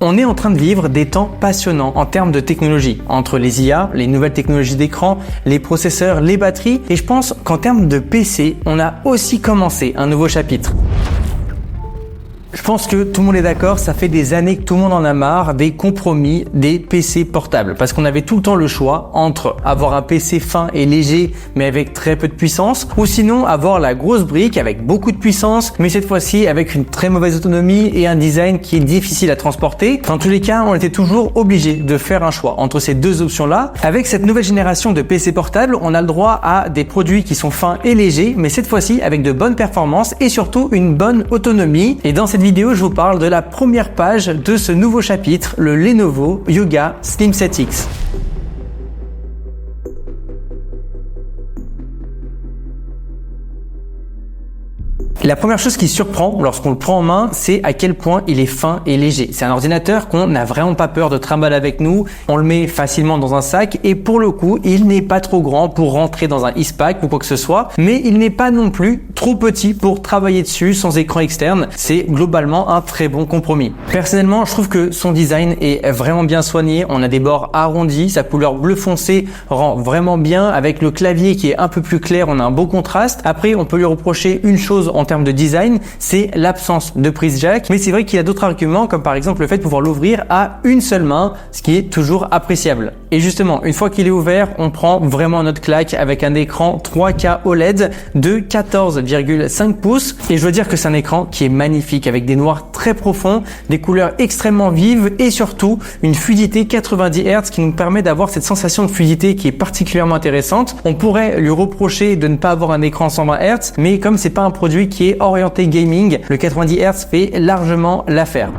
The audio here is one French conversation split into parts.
On est en train de vivre des temps passionnants en termes de technologie, entre les IA, les nouvelles technologies d'écran, les processeurs, les batteries, et je pense qu'en termes de PC, on a aussi commencé un nouveau chapitre. Je pense que tout le monde est d'accord, ça fait des années que tout le monde en a marre des compromis des PC portables. Parce qu'on avait tout le temps le choix entre avoir un PC fin et léger mais avec très peu de puissance, ou sinon avoir la grosse brique avec beaucoup de puissance mais cette fois-ci avec une très mauvaise autonomie et un design qui est difficile à transporter. Dans tous les cas, on était toujours obligé de faire un choix entre ces deux options-là. Avec cette nouvelle génération de PC portables, on a le droit à des produits qui sont fins et légers mais cette fois-ci avec de bonnes performances et surtout une bonne autonomie. Et dans cette vidéo, je vous parle de la première page de ce nouveau chapitre, le Lenovo Yoga Slim 7X. La première chose qui surprend lorsqu'on le prend en main, c'est à quel point il est fin et léger. C'est un ordinateur qu'on n'a vraiment pas peur de trimballer avec nous. On le met facilement dans un sac et pour le coup, il n'est pas trop grand pour rentrer dans un e-pack ou quoi que ce soit, mais il n'est pas non plus trop petit pour travailler dessus sans écran externe. C'est globalement un très bon compromis. Personnellement, je trouve que son design est vraiment bien soigné. On a des bords arrondis, sa couleur bleu foncé rend vraiment bien. Avec le clavier qui est un peu plus clair, on a un beau contraste. Après, on peut lui reprocher une chose en termes de design, c'est l'absence de prise jack, mais c'est vrai qu'il y a d'autres arguments comme par exemple le fait de pouvoir l'ouvrir à une seule main, ce qui est toujours appréciable. Et justement, une fois qu'il est ouvert, on prend vraiment notre claque avec un écran 3K OLED de 14,5 pouces et je veux dire que c'est un écran qui est magnifique avec des noirs très profonds, des couleurs extrêmement vives et surtout une fluidité 90 Hz qui nous permet d'avoir cette sensation de fluidité qui est particulièrement intéressante. On pourrait lui reprocher de ne pas avoir un écran 120 Hz, mais comme c'est pas un produit qui est orienté gaming, le 90 Hz fait largement l'affaire.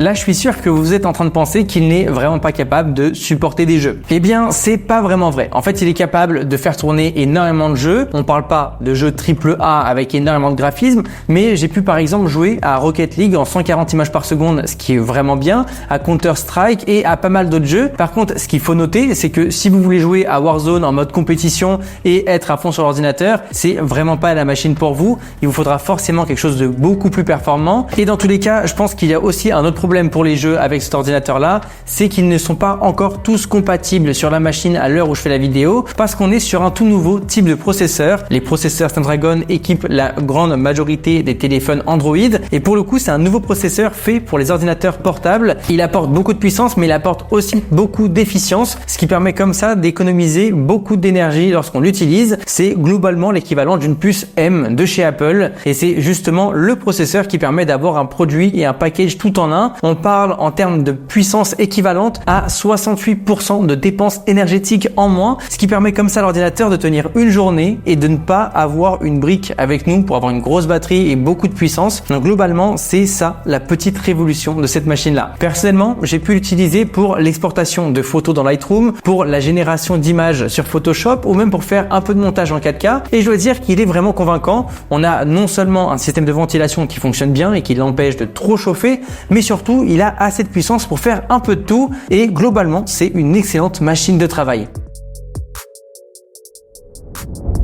Là, je suis sûr que vous êtes en train de penser qu'il n'est vraiment pas capable de supporter des jeux. Eh bien, c'est pas vraiment vrai. En fait, il est capable de faire tourner énormément de jeux. On parle pas de jeux AAA avec énormément de graphismes, mais j'ai pu par exemple jouer à Rocket League en 140 images par seconde, ce qui est vraiment bien, à Counter-Strike et à pas mal d'autres jeux. Par contre, ce qu'il faut noter, c'est que si vous voulez jouer à Warzone en mode compétition et être à fond sur l'ordinateur, c'est vraiment pas la machine pour vous. Il vous faudra forcément quelque chose de beaucoup plus performant. Et dans tous les cas, je pense qu'il y a aussi un autre problème pour les jeux avec cet ordinateur là, c'est qu'ils ne sont pas encore tous compatibles sur la machine à l'heure où je fais la vidéo parce qu'on est sur un tout nouveau type de processeur. Les processeurs Snapdragon équipent la grande majorité des téléphones Android et pour le coup c'est un nouveau processeur fait pour les ordinateurs portables. Il apporte beaucoup de puissance mais il apporte aussi beaucoup d'efficience, ce qui permet comme ça d'économiser beaucoup d'énergie lorsqu'on l'utilise. C'est globalement l'équivalent d'une puce M de chez Apple et c'est justement le processeur qui permet d'avoir un produit et un package tout en un. On parle en termes de puissance équivalente à 68% de dépenses énergétiques en moins, ce qui permet comme ça à l'ordinateur de tenir une journée et de ne pas avoir une brique avec nous pour avoir une grosse batterie et beaucoup de puissance. Donc globalement, c'est ça la petite révolution de cette machine-là. Personnellement, j'ai pu l'utiliser pour l'exportation de photos dans Lightroom, pour la génération d'images sur Photoshop ou même pour faire un peu de montage en 4K et je dois dire qu'il est vraiment convaincant. On a non seulement un système de ventilation qui fonctionne bien et qui l'empêche de trop chauffer, mais surtout il a assez de puissance pour faire un peu de tout et globalement c'est une excellente machine de travail.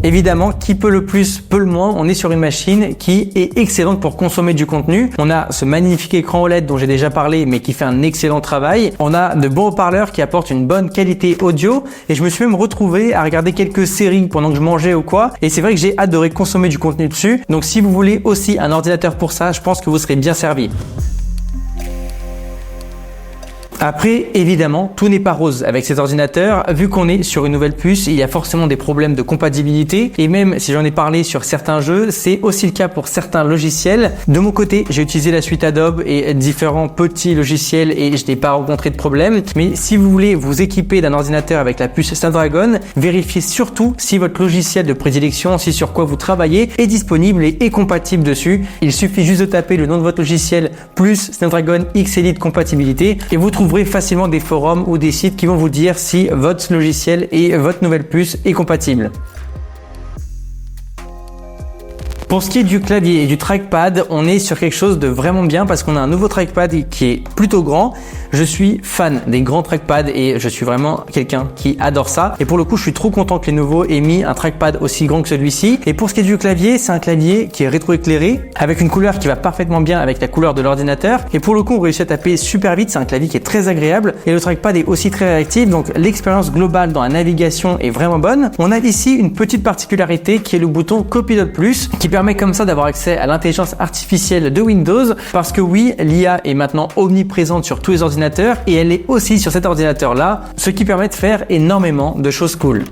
Évidemment, qui peut le plus, peut le moins. On est sur une machine qui est excellente pour consommer du contenu. On a ce magnifique écran OLED dont j'ai déjà parlé, mais qui fait un excellent travail. On a de bons haut-parleurs qui apportent une bonne qualité audio. Et je me suis même retrouvé à regarder quelques séries pendant que je mangeais ou quoi. Et c'est vrai que j'ai adoré consommer du contenu dessus. Donc si vous voulez aussi un ordinateur pour ça, je pense que vous serez bien servi. Après, évidemment, tout n'est pas rose avec cet ordinateur. Vu qu'on est sur une nouvelle puce, il y a forcément des problèmes de compatibilité. Et même si j'en ai parlé sur certains jeux, c'est aussi le cas pour certains logiciels. De mon côté, j'ai utilisé la suite Adobe et différents petits logiciels et je n'ai pas rencontré de problème. Mais si vous voulez vous équiper d'un ordinateur avec la puce Snapdragon, vérifiez surtout si votre logiciel de prédilection, si sur quoi vous travaillez, est disponible et est compatible dessus. Il suffit juste de taper le nom de votre logiciel plus Snapdragon X Elite compatibilité et vous trouverez facilement des forums ou des sites qui vont vous dire si votre logiciel et votre nouvelle puce est compatible. Pour ce qui est du clavier et du trackpad, on est sur quelque chose de vraiment bien parce qu'on a un nouveau trackpad qui est plutôt grand. Je suis fan des grands trackpads et je suis vraiment quelqu'un qui adore ça. Et pour le coup, je suis trop content que Lenovo ait mis un trackpad aussi grand que celui-ci. Et pour ce qui est du clavier, c'est un clavier qui est rétroéclairé avec une couleur qui va parfaitement bien avec la couleur de l'ordinateur. Et pour le coup, on réussit à taper super vite. C'est un clavier qui est très agréable et le trackpad est aussi très réactif. Donc l'expérience globale dans la navigation est vraiment bonne. On a ici une petite particularité qui est le bouton Copilot Plus qui permet comme ça d'avoir accès à l'intelligence artificielle de Windows parce que oui, l'IA est maintenant omniprésente sur tous les ordinateurs et elle est aussi sur cet ordinateur là, ce qui permet de faire énormément de choses cool.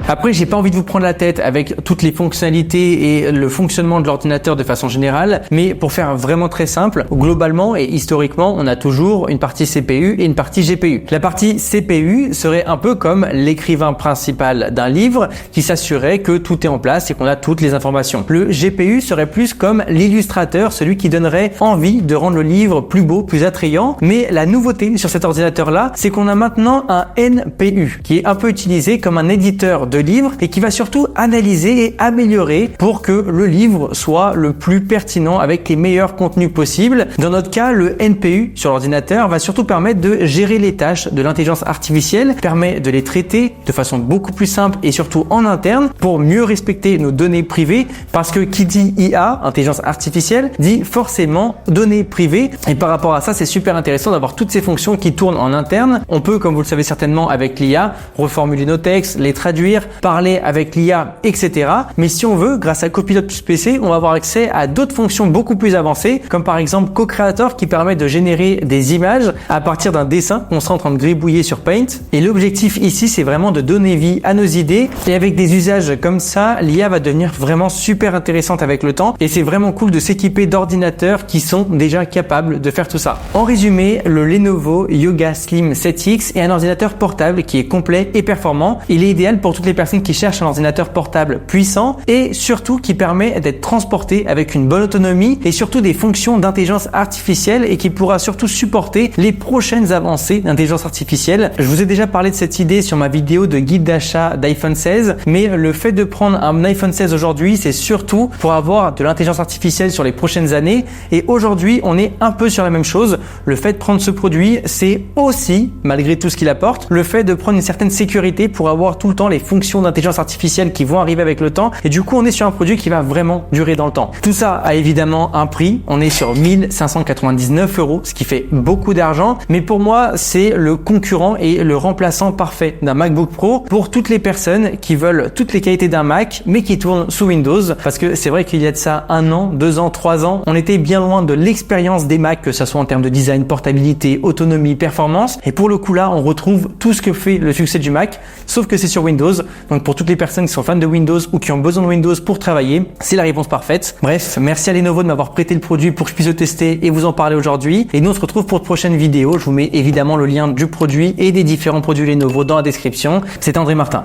Après, j'ai pas envie de vous prendre la tête avec toutes les fonctionnalités et le fonctionnement de l'ordinateur de façon générale, mais pour faire vraiment très simple, globalement et historiquement, on a toujours une partie CPU et une partie GPU. La partie CPU serait un peu comme l'écrivain principal d'un livre qui s'assurait que tout est en place et qu'on a toutes les informations. Le GPU serait plus comme l'illustrateur, celui qui donnerait envie de rendre le livre plus beau, plus attrayant. Mais la nouveauté sur cet ordinateur-là, c'est qu'on a maintenant un NPU qui est un peu utilisé comme un éditeur de livre et qui va surtout analyser et améliorer pour que le livre soit le plus pertinent avec les meilleurs contenus possibles. Dans notre cas, le NPU sur l'ordinateur va surtout permettre de gérer les tâches de l'intelligence artificielle, permet de les traiter de façon beaucoup plus simple et surtout en interne pour mieux respecter nos données privées parce que qui dit IA, intelligence artificielle, dit forcément données privées et par rapport à ça, c'est super intéressant d'avoir toutes ces fonctions qui tournent en interne. On peut, comme vous le savez certainement avec l'IA, reformuler nos textes, les traduire, parler avec l'IA, etc. Mais si on veut, grâce à Copilot Plus PC, on va avoir accès à d'autres fonctions beaucoup plus avancées, comme par exemple Co-Creator qui permet de générer des images à partir d'un dessin qu'on sera en train de gribouiller sur Paint. Et l'objectif ici, c'est vraiment de donner vie à nos idées. Et avec des usages comme ça, l'IA va devenir vraiment super intéressante avec le temps. Et c'est vraiment cool de s'équiper d'ordinateurs qui sont déjà capables de faire tout ça. En résumé, le Lenovo Yoga Slim 7X est un ordinateur portable qui est complet et performant. Il est idéal pour toutes les personnes qui cherchent un ordinateur portable puissant et surtout qui permet d'être transporté avec une bonne autonomie et surtout des fonctions d'intelligence artificielle et qui pourra surtout supporter les prochaines avancées d'intelligence artificielle. Je vous ai déjà parlé de cette idée sur ma vidéo de guide d'achat d'iPhone 16, mais le fait de prendre un iPhone 16 aujourd'hui, c'est surtout pour avoir de l'intelligence artificielle sur les prochaines années et aujourd'hui, on est un peu sur la même chose. Le fait de prendre ce produit, c'est aussi, malgré tout ce qu'il apporte, le fait de prendre une certaine sécurité pour avoir tout le temps les fonctions d'intelligence artificielle qui vont arriver avec le temps et du coup on est sur un produit qui va vraiment durer dans le temps. Tout ça a évidemment un prix, on est sur 1599 €, ce qui fait beaucoup d'argent, mais pour moi c'est le concurrent et le remplaçant parfait d'un MacBook Pro pour toutes les personnes qui veulent toutes les qualités d'un Mac mais qui tournent sous Windows, parce que c'est vrai qu'il y a de ça 1 an, 2 ans, 3 ans, on était bien loin de l'expérience des Mac, que ce soit en termes de design, portabilité, autonomie, performance, et pour le coup là on retrouve tout ce que fait le succès du Mac, sauf que c'est sur Windows. Donc pour toutes les personnes qui sont fans de Windows ou qui ont besoin de Windows pour travailler, c'est la réponse parfaite. Bref, merci à Lenovo de m'avoir prêté le produit pour que je puisse le tester et vous en parler aujourd'hui. Et nous on se retrouve pour de prochaines vidéos. Je vous mets évidemment le lien du produit et des différents produits Lenovo dans la description. C'était André Martin.